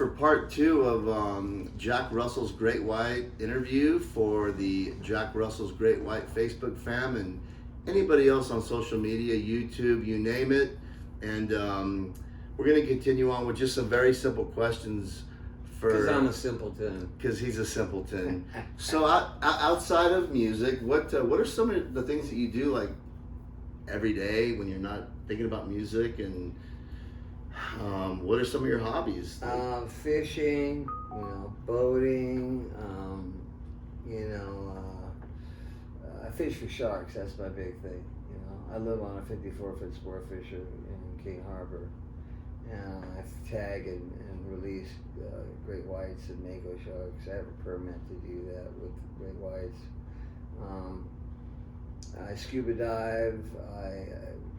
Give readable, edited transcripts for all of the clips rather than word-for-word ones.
for part 2 of Jack Russell's Great White interview for the Jack Russell's Great White Facebook fam and anybody else on social media, YouTube, you name it. And we're going to continue on with just some very simple questions. Because I'm a simpleton. Because he's a simpleton. So outside of music, what are some of the things that you do like every day when you're not thinking about music, and what are some of your hobbies? Fishing, boating, I fish for sharks. That's my big thing. I live on a 54-foot sport fisher in King Harbor, and I tag and release great whites and mako sharks. I have a permit to do that with great whites. I scuba dive. I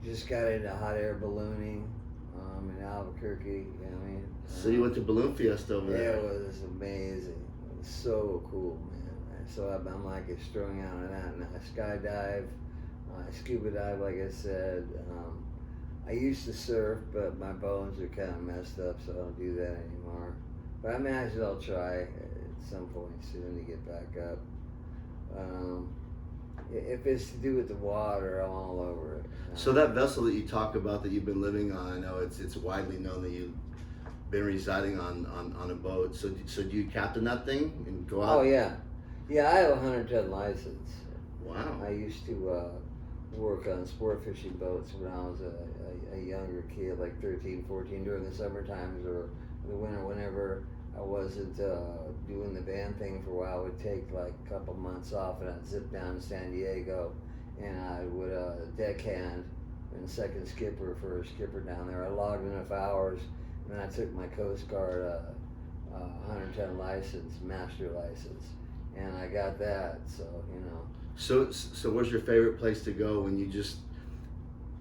just got into hot air ballooning in Albuquerque. So you went to Balloon Fiesta over there? It was amazing. It was so cool, man. So I'm like strung out on that. And I skydive. I scuba dive, like I said. I used to surf, but my bones are kind of messed up, so I don't do that anymore. But I imagine I'll try at some point soon to get back up. If it's to do with the water, I'm all over it. So that vessel that you talk about that you've been living on, I know it's widely known that you've been residing on a boat. So do you captain that thing and go out? Oh yeah, I have a 100-ton license. Wow. I used to work on sport fishing boats when I was a younger kid, like 13, 14, during the summer times or the winter, whenever I wasn't doing the band thing for a while. I would take like a couple months off and I'd zip down to San Diego and I would deckhand and second skipper for a skipper down there. I logged enough hours and then I took my Coast Guard 100-ton license, master license, and I got that, so. So where's your favorite place to go when you just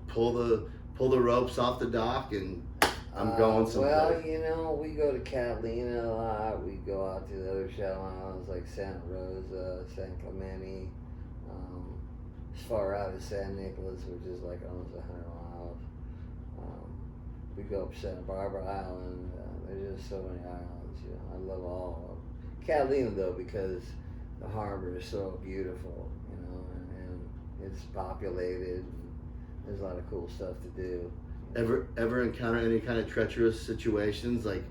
pull the ropes off the dock and I'm going someplace? Well, we go to Catalina a lot. We go out to the other shallow islands like Santa Rosa, San Clemente, as far out as San Nicolas, which is like almost 100 miles. We go up Santa Barbara Island. There's just so many islands. I love all of them. Catalina though, because the harbor is so beautiful, and it's populated. And there's a lot of cool stuff to do. Ever encounter any kind of treacherous situations, like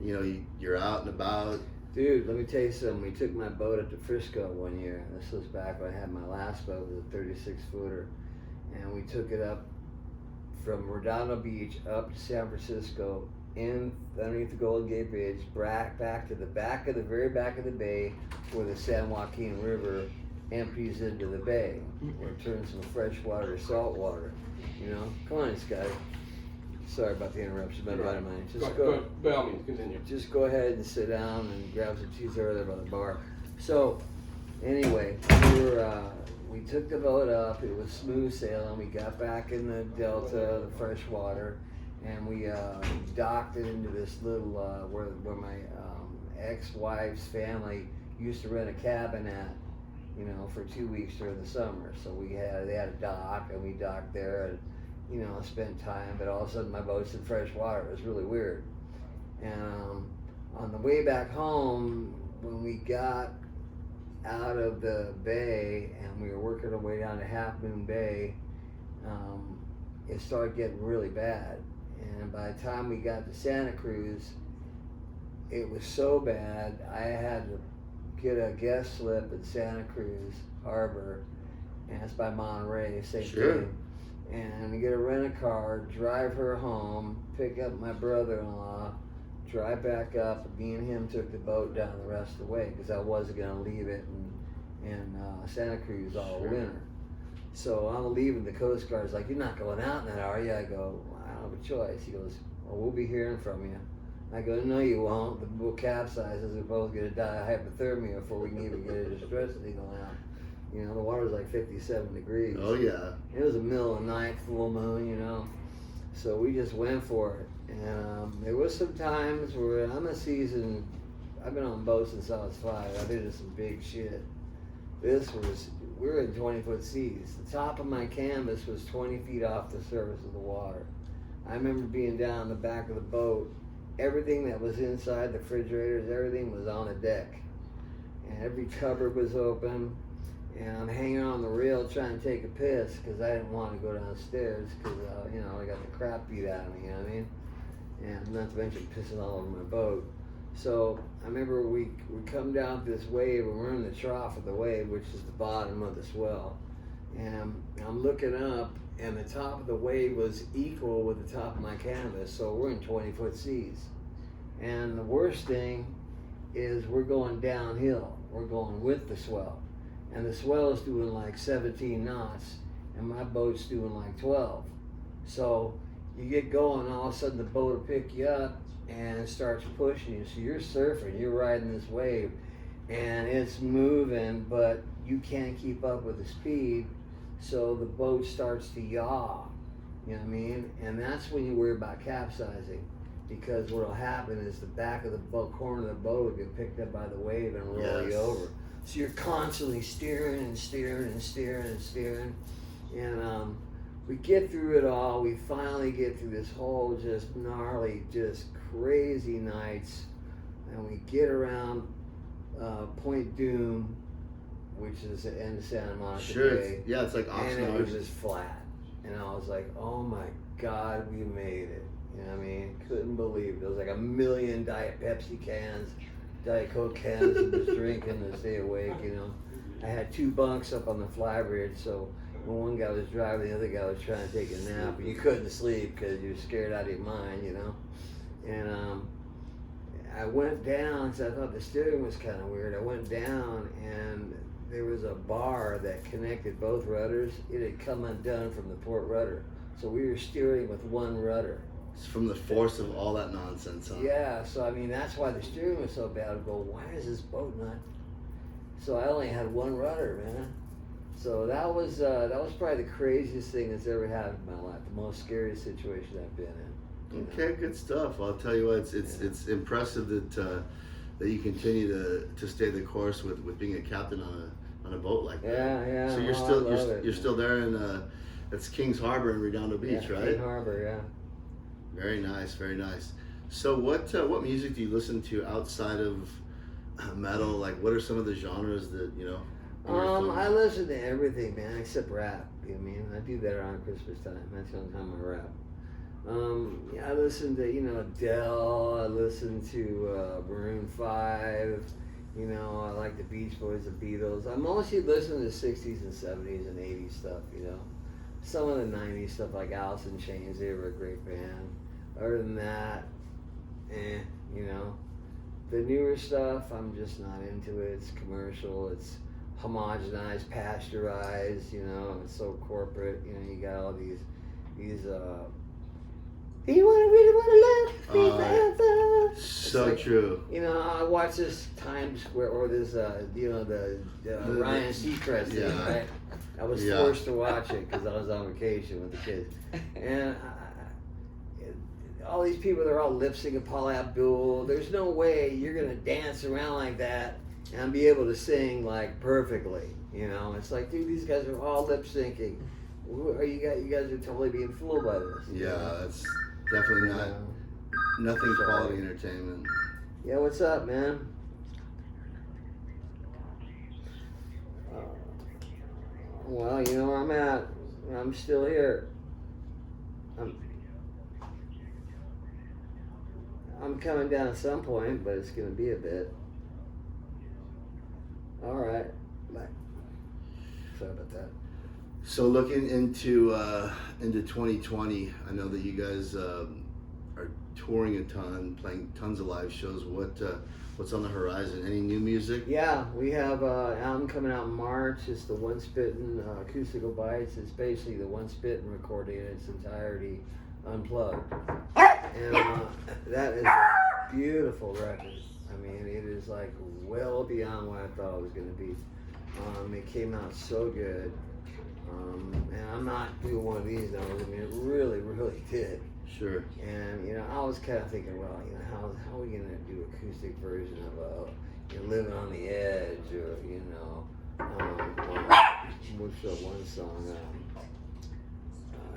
you're out and about? Dude, let me tell you something. We took my boat up to Frisco one year. This was back when I had my last boat. It was a 36-footer, and we took it up from Redondo Beach up to San Francisco, in underneath the Golden Gate Bridge, back to the very back of the bay, where the San Joaquin River empties into the bay, where it turns from fresh water to salt water. Come on, Scotty. Sorry about the interruption, but by mine. By all means, continue. Just go ahead and sit down and grab some cheese over there by the bar. So, anyway, we took the boat up. It was smooth sailing. We got back in the delta, the fresh water, and we docked it into this little where my ex-wife's family used to rent a cabin at, for 2 weeks during the summer. So they had a dock, and we docked there, and spent time. But all of a sudden, my boat's in fresh water. It was really weird. And on the way back home, when we got out of the bay and we were working our way down to Half Moon Bay, it started getting really bad. And by the time we got to Santa Cruz, it was so bad, I had to get a guest slip in Santa Cruz Harbor, and it's by Monterey, same thing. And get a rent-a-car, drive her home, pick up my brother-in-law, drive back up. Me and him took the boat down the rest of the way because I wasn't going to leave it in Santa Cruz all winter. So I'm leaving. The Coast Guard's like, "You're not going out in that, are you?" I go, "I don't have a choice." He goes, "Well, we'll be hearing from you." I go, "No, you won't. The boat capsizes. We're both going to die of hypothermia before we can even get a distress signal out." The water was like 57 degrees. Oh, yeah. It was the middle of the night, full moon, So we just went for it. And there was some times where I've been on boats since I was 5. I've been in some big shit. We were in 20-foot seas. The top of my canvas was 20 feet off the surface of the water. I remember being down the back of the boat everything that was inside the refrigerators, everything was on the deck. And every cupboard was open. And I'm hanging on the rail trying to take a piss because I didn't want to go downstairs because, I got the crap beat out of me, you know what I mean? And not to mention pissing all over my boat. So I remember we come down this wave and we're in the trough of the wave, which is the bottom of the swell. And I'm looking up and the top of the wave was equal with the top of my canvas. So we're in 20-foot seas. And the worst thing is we're going downhill. We're going with the swell. And the swell is doing like 17 knots and my boat's doing like 12. So you get going, all of a sudden the boat will pick you up and it starts pushing you. So you're surfing, you're riding this wave and it's moving, but you can't keep up with the speed. So the boat starts to yaw, you know what I mean? And that's when you worry about capsizing, because what'll happen is the back of the boat, corner of the boat will get picked up by the wave and roll you over. So you're constantly steering and steering and steering and steering. And we get through it all. We finally get through this whole just gnarly, just crazy nights. And we get around Point Doom, which is the end of Santa Monica Bay. Yeah, it's like and it was just flat. And I was like, oh my God, we made it. You know what I mean? Couldn't believe it. There was like 1 million Diet Pepsi cans, Diet Coke cans, and just drinking to stay awake, you know. I had 2 bunks up on the flybridge, so when one guy was driving, the other guy was trying to take a nap, and you couldn't sleep because you were scared out of your mind, you know. And I went down, because I thought the steering was kind of weird. I went down, and there was a bar that connected both rudders. It had come undone from the port rudder, so we were steering with one rudder. It's from the force of all that nonsense, huh? Yeah, so I mean, that's why the steering was so bad. I go, why is this boat not? So I only had one rudder, man. So that was probably the craziest thing that's ever happened in my life. The most scariest situation I've been in. Okay, good stuff. Well, I'll tell you what, it's impressive that you continue to stay the course with being a captain on a boat like that. Yeah. So you're still there in that's Kings Harbor in Redondo Beach, right? King Harbor, yeah. Very nice, very nice. So what music do you listen to outside of metal? Like, what are some of the genres that I listen to everything, man, except rap. You know what I mean? I do that around Christmas time. That's the only time I rap. I listen to Adele. I listen to Maroon 5. I like the Beach Boys, the Beatles. I mostly listen to the 60s and 70s and 80s stuff. Some of the 90s stuff like Alice in Chains. They were a great band. Other than that, the newer stuff, I'm just not into it. It's commercial. It's homogenized, pasteurized. It's so corporate. You got all these. Do you really want to live forever? So true. I watched this Times Square or this, the Ryan Seacrest thing, right? I was forced to watch it because I was on vacation with the kids, and all these people, they're all lip syncing Paula Abdul. There's no way you're gonna dance around like that and be able to sing like perfectly. It's like, dude, these guys are all lip syncing. You guys are totally being fooled by this. Yeah, that's definitely nothing quality entertainment. Yeah, what's up, man? Well, you know where I'm at. I'm still here. I'm coming down at some point, but it's going to be a bit. All right. Bye. Sorry about that. So looking into 2020, I know that you guys are touring a ton, playing tons of live shows. What's on the horizon? Any new music? Yeah, we have an album coming out in March. It's the One Spittin' Acoustical Bites. It's basically the One Spittin' recording in its entirety, unplugged. And that is a beautiful record. I mean, it is like well beyond what I thought it was going to be. It came out so good. And I'm not doing one of these numbers. I mean, it really, really did. Sure. And I was kind of thinking, well, how are we gonna do acoustic version of Living on the Edge, or what's that one song?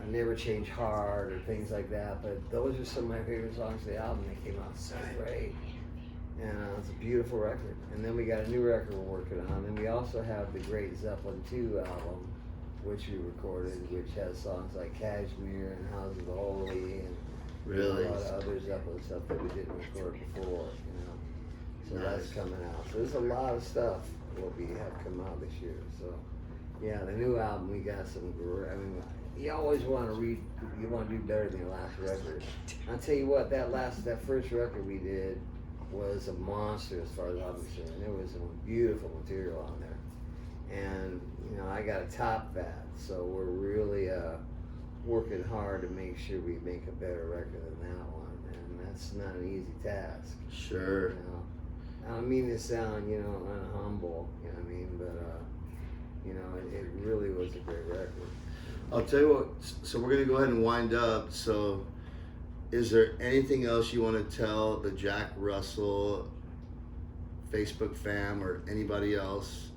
Never Change Heart or things like that. But those are some of my favorite songs of the album. They came out so great. And it's a beautiful record. And then we got a new record we're working on. And we also have the Great Zeppelin 2 album, which we recorded, which has songs like Kashmir and House of the Holy and Really? a lot of other Zeppelin stuff that we didn't record before, you know. So that's Nice. coming out. So there's a lot of stuff what we have come out this year. So yeah, the new album, we got some great, I mean, you always want to you want to do better than your last record. I'll tell you what, that first record we did was a monster as far as I'm concerned. There was some beautiful material on there. And, you know, I got to top that. So we're really working hard to make sure we make a better record than that one. And that's not an easy task. Sure. You know? I don't mean to sound, you know, unhumble, you know what I mean? But, you know, it really was a great record. I'll tell you what, so we're going to go ahead and wind up. So is there anything else you want to tell the Jack Russell Facebook fam or anybody else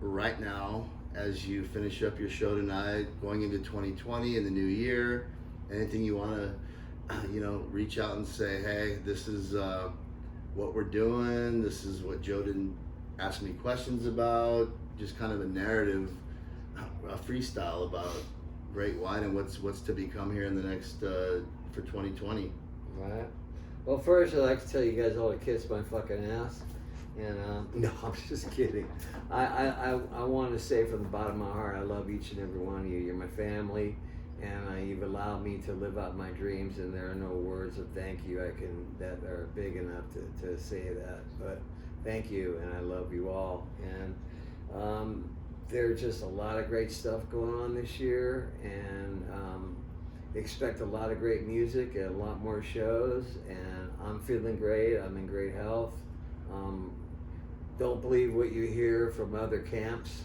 right now as you finish up your show tonight, going into 2020 and the new year? Anything you want to, you know, reach out and say, hey, this is what we're doing. This is what Joe didn't ask me questions about. Just kind of a narrative, a freestyle about Great White and what's to become here in the next for 2020. Right. Well, first I'd like to tell you guys all to kiss my fucking ass. And no, I'm just kidding. I want to say from the bottom of my heart, I love each and every one of you. You're my family, and you've allowed me to live out my dreams. And there are no words of thank you that are big enough to say that. But thank you, and I love you all. And there's just a lot of great stuff going on this year, and expect a lot of great music and a lot more shows. And I'm feeling great. I'm in great health. Don't believe what you hear from other camps,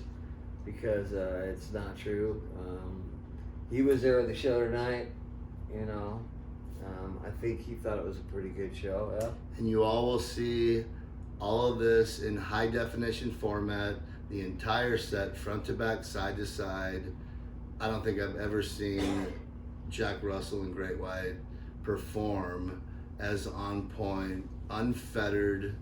because it's not true. He was there at the show tonight, you know. I think he thought it was a pretty good show. Yeah? And you all will see all of this in high definition format, the entire set, front to back, side to side. I don't think I've ever seen Jack Russell and Great White perform as on point, unfettered,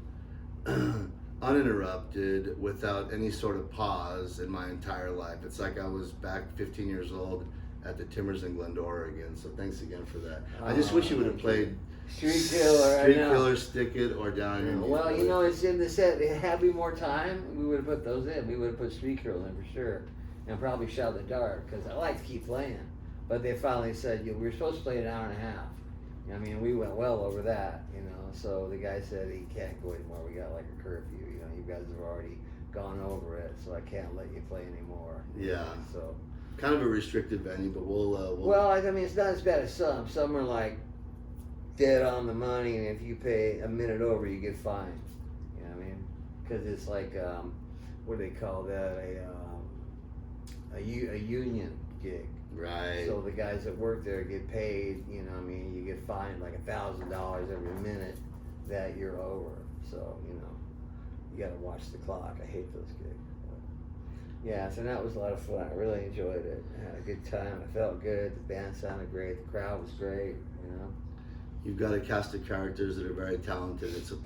uninterrupted, without any sort of pause in my entire life. It's like I was back 15 years old at the Timbers in Glendora again. So thanks again for that. I just wish you would have played Street Killer. Street Killer, Stick It, or Down Your Knees. Well, you know, it's in the set. Had we more time, we would have put those in. We would have put Street Killer in for sure, and probably Shot in the Dark, because I like to keep playing. But they finally said, we were supposed to play an hour and a half. I mean, we went well over that, you know. So the guy said he can't go anymore. We got like a curfew, you know. You guys have already gone over it, so I can't let you play anymore. Yeah. So kind of a restricted venue, but we'll well, I mean, it's not as bad as some. Some are like dead on the money, and if you pay a minute over, you get fined. You know what I mean? Because it's like what do they call that? A union gig. Right. So the guys that work there get paid. You know what I mean? You get fined like $1,000 every minute that you're over. So you know, you got to watch the clock. I hate those gigs. Yeah, so that was a lot of fun. I really enjoyed it. I had a good time. I felt good. The band sounded great. The crowd was great. You know. You've got a cast of characters that are very talented. It's a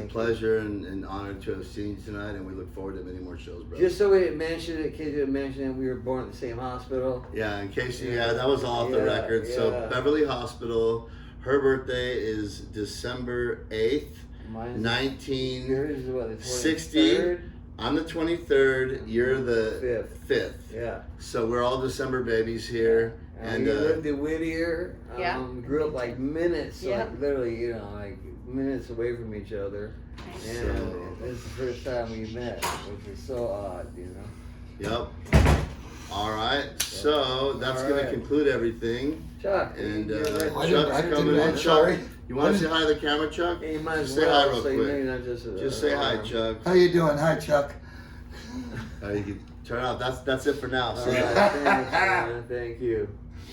pleasure and honor to have seen you tonight, and we look forward to many more shows, bro. Just so we didn't mention it, kids didn't mention it, we were born at the same hospital. Yeah, in case you, that was off the record. So Beverly Hospital, her birthday is December 8th, 1960. I'm the 23rd, you're the 5th. Yeah. So we're all December babies here. And we lived in Whittier. Yeah. Grew up like minutes, Yeah. like literally, you know, like minutes away from each other. And this is the first time we met, which was so odd, you know. Yep. All right. So that's going to conclude everything. Chuck. And Chuck's coming in. Chuck, you want to say hi to the camera, Chuck? Hey, you might as Say well, hi real so quick. you know you're not just say hi, Chuck. How you doing? Hi, Chuck. You can turn off. That's it for now. All So, right, thanks, man. Thank you.